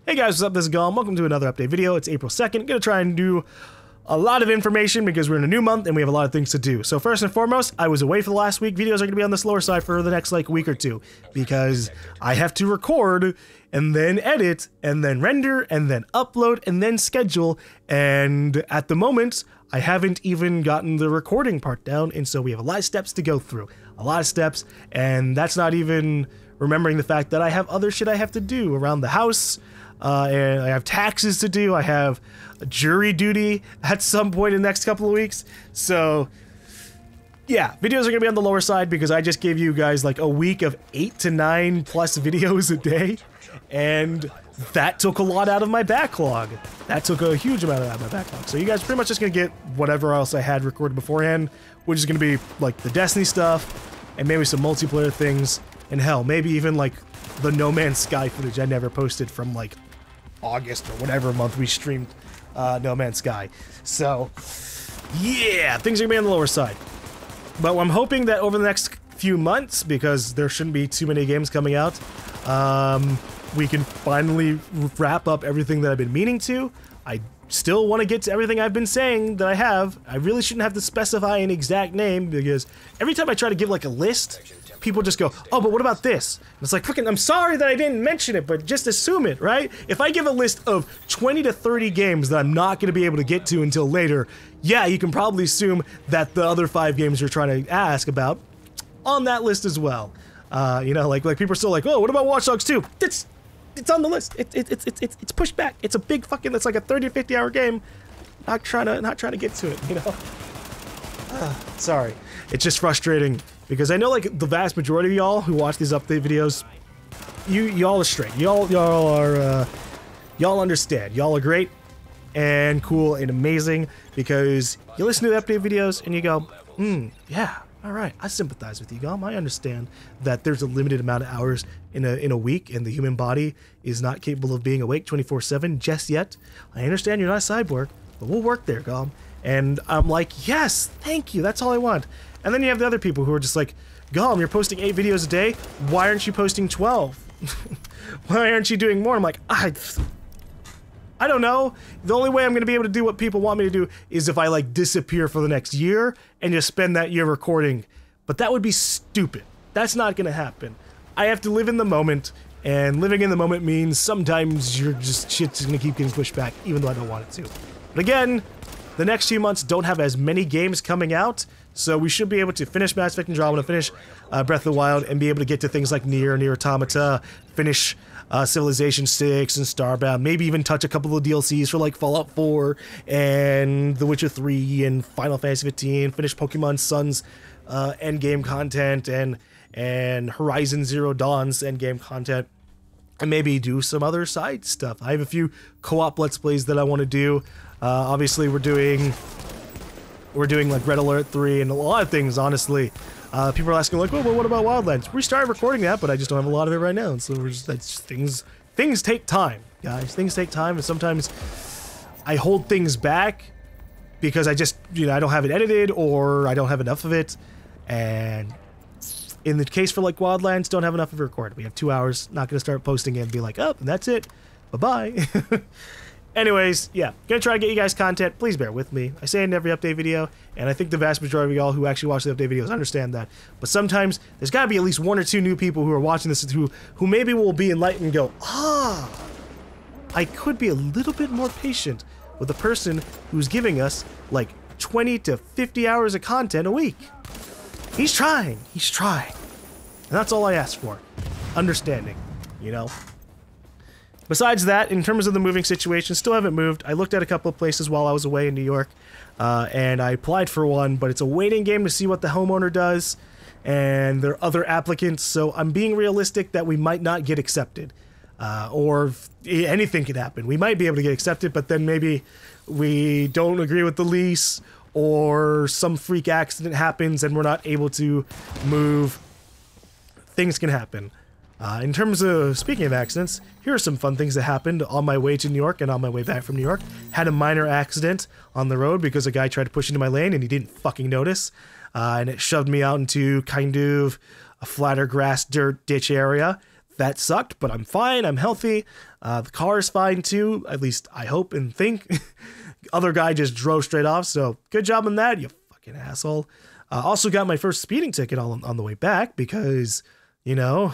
Hey guys, what's up? This is GaLm. Welcome to another update video. It's April 2nd. Gonna try and do a lot of information because we're in a new month and we have a lot of things to do. So first and foremost, I was away for the last week. Videos are gonna be on the slower side for the next week or two because I have to record and then edit and then render and then upload and then schedule. And at the moment, I haven't even gotten the recording part down. And so we have a lot of steps to go through, a lot of steps. And that's not even remembering the fact that I have other shit I have to do around the house. And I have taxes to do. I have jury duty at some point in the next couple of weeks. So yeah, videos are gonna be on the lower side because I just gave you guys like a week of 8 to 9 plus videos a day, and that took a lot out of my backlog. That took a huge amount out of my backlog. So you guys are pretty much just gonna get whatever else I had recorded beforehand, which is gonna be like the Destiny stuff and maybe some multiplayer things, and hell, maybe even like the No Man's Sky footage I never posted from like August or whatever month we streamed No Man's Sky. So yeah, things are gonna be on the lower side. But I'm hoping that over the next few months, because there shouldn't be too many games coming out, we can finally wrap up everything that I've been meaning to. I still want to get to everything I've been saying that I have. I really shouldn't have to specify an exact name because every time I try to give like a list, people just go, oh, but what about this? And it's like, fucking, I'm sorry that I didn't mention it, but just assume it, right? If I give a list of 20 to 30 games that I'm not going to be able to get to until later, yeah, you can probably assume that the other 5 games you're trying to ask about on that list as well. You know, like people are still like, oh, what about Watch Dogs 2? It's on the list. It's pushed back. It's a big fucking, it's like a 30 to 50 hour game. Not trying to get to it, you know? Sorry. It's just frustrating because I know like the vast majority of y'all who watch these update videos, y'all are straight. Y'all understand. Y'all are great and cool and amazing because you listen to the update videos and you go, yeah, all right, I sympathize with you, GaLm. I understand that there's a limited amount of hours in a week and the human body is not capable of being awake 24/7 just yet. I understand you're not a cyborg, but we'll work there, GaLm. And I'm like, yes, thank you, that's all I want. And then you have the other people who are just like, GaLm, you're posting 8 videos a day, why aren't you posting 12? Why aren't you doing more? I'm like, I don't know. The only way I'm going to be able to do what people want me to do is if I like disappear for the next year and just spend that year recording. But that would be stupid. That's not going to happen. I have to live in the moment, and living in the moment means sometimes shit's going to keep getting pushed back even though I don't want it to. But again, the next few months don't have as many games coming out, so we should be able to finish Mass Effect Andromeda, finish Breath of the Wild, and be able to get to things like Nier Automata, finish Civilization 6 and Starbound, maybe even touch a couple of DLCs for like Fallout 4 and The Witcher 3 and Final Fantasy 15, finish Pokemon Sun's endgame content and Horizon Zero Dawn's endgame content, and maybe do some other side stuff. I have a few co-op Let's Plays that I want to do. Obviously we're doing like Red Alert 3 and a lot of things, honestly. People are asking like, well, what about Wildlands? We started recording that, but I just don't have a lot of it right now. And so that's things take time, guys. Things take time, and sometimes I hold things back because I just, you know, I don't have it edited or I don't have enough of it. And in the case for like Wildlands, don't have enough of it recorded. We have 2 hours, not gonna start posting it and be like, oh, and that's it. Bye-bye. Anyways, yeah, gonna try to get you guys content. Please bear with me. I say it in every update video, and I think the vast majority of y'all who actually watch the update videos understand that. But sometimes there's gotta be at least 1 or 2 new people who are watching this who maybe will be enlightened and go, ah, I could be a little bit more patient with the person who's giving us like 20 to 50 hours of content a week. He's trying. And that's all I ask for. Understanding, you know? Besides that, in terms of the moving situation, still haven't moved. I looked at a couple of places while I was away in New York, and I applied for one, but it's a waiting game to see what the homeowner does, and there are other applicants, so I'm being realistic that we might not get accepted. Or anything could happen. We might be able to get accepted, but then maybe we don't agree with the lease, or some freak accident happens and we're not able to move. Things can happen. In terms of, speaking of accidents, here are some fun things that happened on my way to New York and on my way back from New York. Had a minor accident on the road because a guy tried to push into my lane and he didn't fucking notice. And it shoved me out into kind of a flatter grass dirt ditch area. That sucked, but I'm fine. I'm healthy. The car is fine too. At least I hope and think. Other guy just drove straight off. So good job on that, you fucking asshole. Also got my first speeding ticket on the way back because, you know,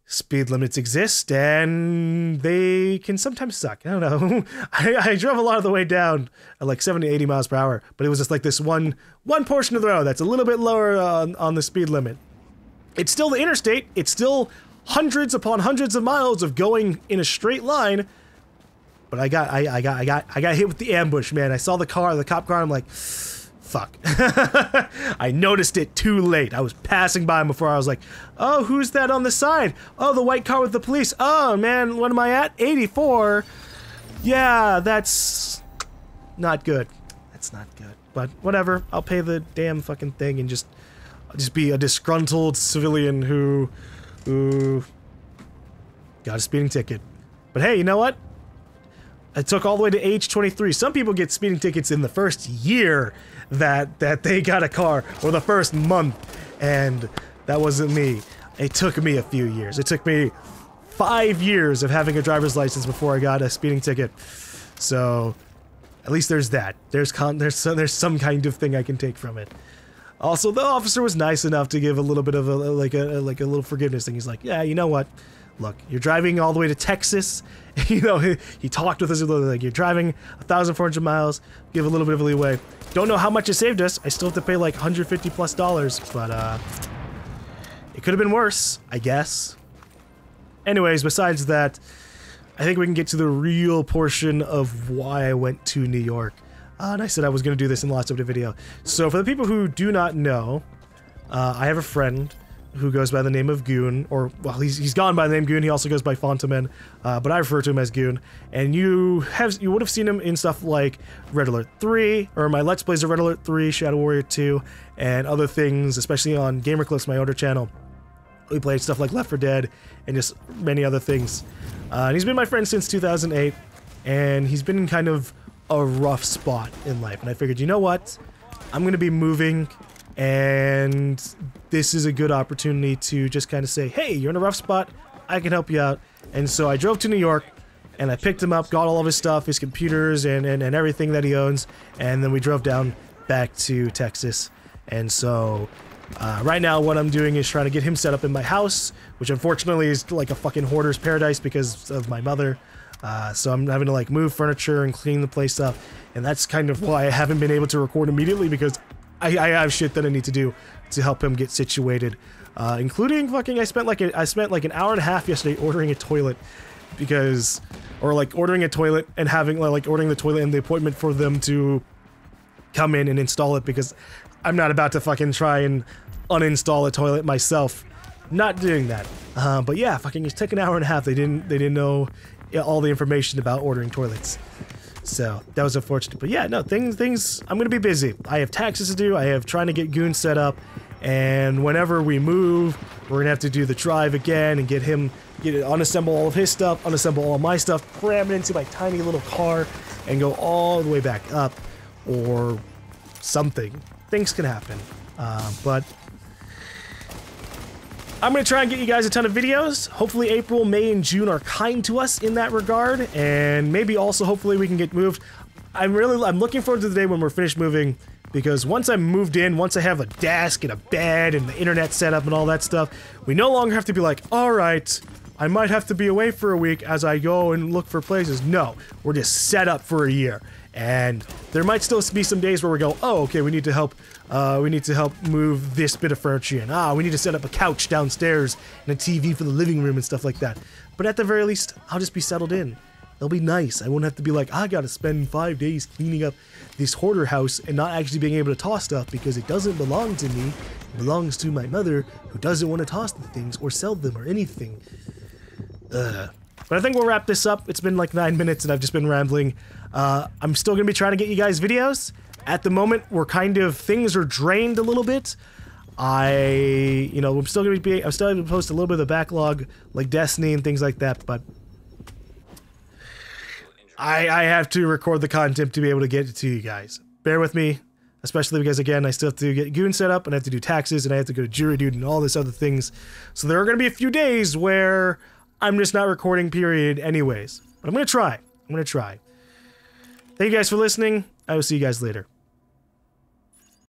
speed limits exist and they can sometimes suck. I don't know. I drove a lot of the way down at like 70 to 80 miles per hour, but it was just like this one portion of the road that's a little bit lower on the speed limit. It's still the interstate. It's still hundreds upon hundreds of miles of going in a straight line. But I got hit with the ambush, man. I saw the cop car. I'm like, fuck. I noticed it too late. I was passing by him before I was like, oh, who's that on the side? Oh, the white car with the police. Oh, man, what am I at? 84. Yeah, that's not good. That's not good. But whatever. I'll pay the damn fucking thing and just be a disgruntled civilian who got a speeding ticket. But hey, you know what? I took all the way to age 23. Some people get speeding tickets in the first year that they got a car, or the first month, and that wasn't me. It took me a few years. It took me 5 years of having a driver's license before I got a speeding ticket. So at least there's that. There's some kind of thing I can take from it. Also, the officer was nice enough to give a little bit of a little forgiveness thing. He's like, yeah, you know what? Look, you're driving all the way to Texas. You know, he talked with us like, you're driving 1,400 miles. Give a little bit of leeway. Don't know how much it saved us. I still have to pay like $150+, but it could have been worse, I guess. Anyways, besides that, I think we can get to the real portion of why I went to New York. And I said I was going to do this in the last update video. So for the people who do not know, I have a friend who goes by the name of Goon, or, well, he's gone by the name Goon. He also goes by Fontaman, but I refer to him as Goon. And you would have seen him in stuff like Red Alert 3, or my Let's Plays of Red Alert 3, Shadow Warrior 2, and other things, especially on Gamer Clips, my older channel. We played stuff like Left 4 Dead, and just many other things. And he's been my friend since 2008, and he's been in kind of a rough spot in life. And I figured, you know what? I'm going to be moving, and this is a good opportunity to just kind of say, hey, you're in a rough spot, I can help you out. And so I drove to New York, and I picked him up, got all of his stuff, his computers, and everything that he owns, and then we drove down back to Texas. And so right now what I'm doing is trying to get him set up in my house, which unfortunately is like a fucking hoarder's paradise because of my mother. So I'm having to like move furniture and clean the place up, and that's kind of why I haven't been able to record immediately, because I have shit that I need to do to help him get situated, including fucking I spent like an hour and a half yesterday ordering a toilet, ordering a toilet and having ordering the toilet and the appointment for them to come in and install it, because I'm not about to fucking try and uninstall a toilet myself. Not doing that. But yeah, fucking it took an hour and a half. They didn't know all the information about ordering toilets. So that was unfortunate. But yeah, no, things I'm gonna be busy. I have taxes to do, I have trying to get Goon set up, and whenever we move, we're gonna have to do the drive again and unassemble all of his stuff, unassemble all of my stuff, cram it into my tiny little car, and go all the way back up, or something. Things can happen. But I'm going to try and get you guys a ton of videos. Hopefully April, May, and June are kind to us in that regard, and maybe also hopefully we can get moved. I'm looking forward to the day when we're finished moving, because once I'm moved in, once I have a desk and a bed and the internet set up and all that stuff, we no longer have to be like, alright, I might have to be away for a week as I go and look for places. No, we're just set up for a year. And there might still be some days where we go, oh, okay, we need to help move this bit of furniture in. We need to set up a couch downstairs and a TV for the living room and stuff like that. But at the very least, I'll just be settled in. It'll be nice. I won't have to be like, I gotta spend 5 days cleaning up this hoarder house and not actually being able to toss stuff because it doesn't belong to me. It belongs to my mother, who doesn't want to toss the things or sell them or anything. But I think we'll wrap this up. It's been like 9 minutes and I've just been rambling. I'm still gonna be trying to get you guys videos. At the moment, things are drained a little bit. I'm still gonna post a little bit of the backlog, like Destiny and things like that, but I have to record the content to be able to get it to you guys. Bear with me. especially because, again, I still have to get Goon set up, and I have to do taxes, and I have to go to Jury Dude and all this other things. So there are going to be a few days where I'm just not recording, period, anyways. But I'm going to try. Thank you guys for listening. I will see you guys later.